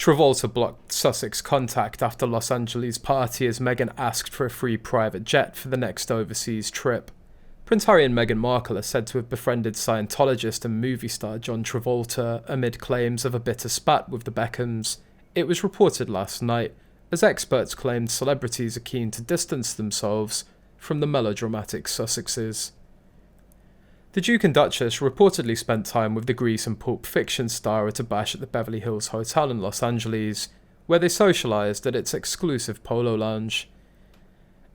Travolta blocked Sussex contact after Los Angeles party as Meghan asked for a free private jet for the next overseas trip. Prince Harry and Meghan Markle are said to have befriended Scientologist and movie star John Travolta amid claims of a bitter spat with the Beckhams. It was reported last night, as experts claimed celebrities are keen to distance themselves from the melodramatic Sussexes. The Duke and Duchess reportedly spent time with the Grease and Pulp Fiction star at a bash at the Beverly Hills Hotel in Los Angeles, where they socialised at its exclusive polo lounge.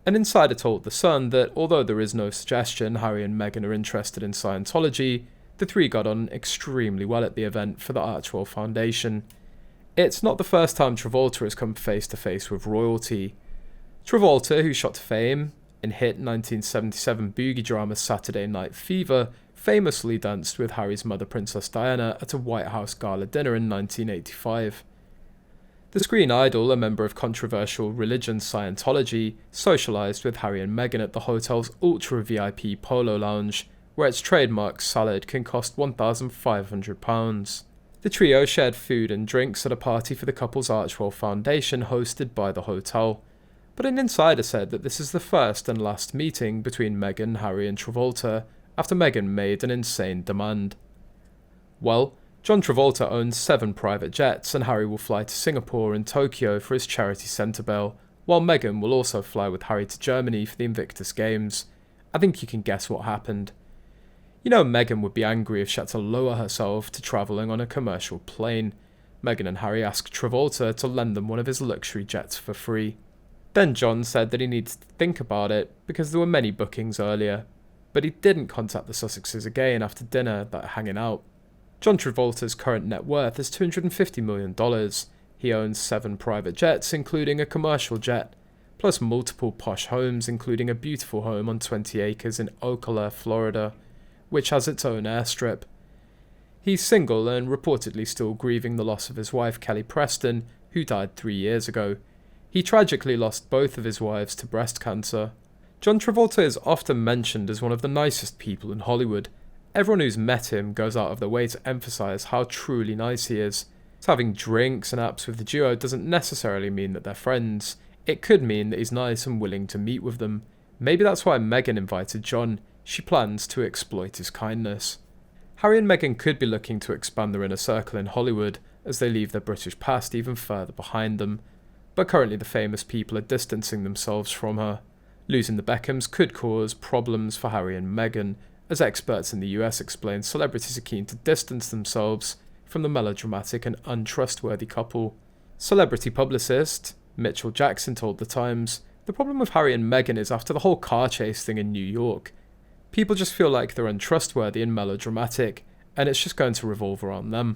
An insider told The Sun that although there is no suggestion Harry and Meghan are interested in Scientology, the three got on extremely well at the event for the Archwell Foundation. It's not the first time Travolta has come face to face with royalty. Travolta, who shot to fame in hit 1977 boogie drama Saturday Night Fever, famously danced with Harry's mother Princess Diana at a White House gala dinner in 1985. The screen idol, a member of controversial religion Scientology, socialised with Harry and Meghan at the hotel's ultra VIP polo lounge, where its trademark salad can cost £1,500. The trio shared food and drinks at a party for the couple's Archwell Foundation hosted by the hotel. But an insider said that this is the first and last meeting between Meghan, Harry and Travolta after Meghan made an insane demand. Well, John Travolta owns 7 private jets and Harry will fly to Singapore and Tokyo for his charity centre bail, while Meghan will also fly with Harry to Germany for the Invictus Games. I think you can guess what happened. You know Meghan would be angry if she had to lower herself to travelling on a commercial plane. Meghan and Harry asked Travolta to lend them one of his luxury jets for free. Then John said that he needed to think about it because there were many bookings earlier, but he didn't contact the Sussexes again after dinner that hanging out. John Travolta's current net worth is $250 million. He owns 7 private jets, including a commercial jet, plus multiple posh homes, including a beautiful home on 20 acres in Ocala, Florida, which has its own airstrip. He's single and reportedly still grieving the loss of his wife Kelly Preston, who died 3 years ago. He tragically lost both of his wives to breast cancer. John Travolta is often mentioned as one of the nicest people in Hollywood. Everyone who's met him goes out of their way to emphasise how truly nice he is. So having drinks and apps with the duo doesn't necessarily mean that they're friends. It could mean that he's nice and willing to meet with them. Maybe that's why Meghan invited John. She plans to exploit his kindness. Harry and Meghan could be looking to expand their inner circle in Hollywood as they leave their British past even further behind them. But currently the famous people are distancing themselves from her. Losing the Beckhams could cause problems for Harry and Meghan, as experts in the US explain celebrities are keen to distance themselves from the melodramatic and untrustworthy couple. Celebrity publicist Mitchell Jackson told The Times, "The problem with Harry and Meghan is after the whole car chase thing in New York, people just feel like they're untrustworthy and melodramatic, and it's just going to revolve around them."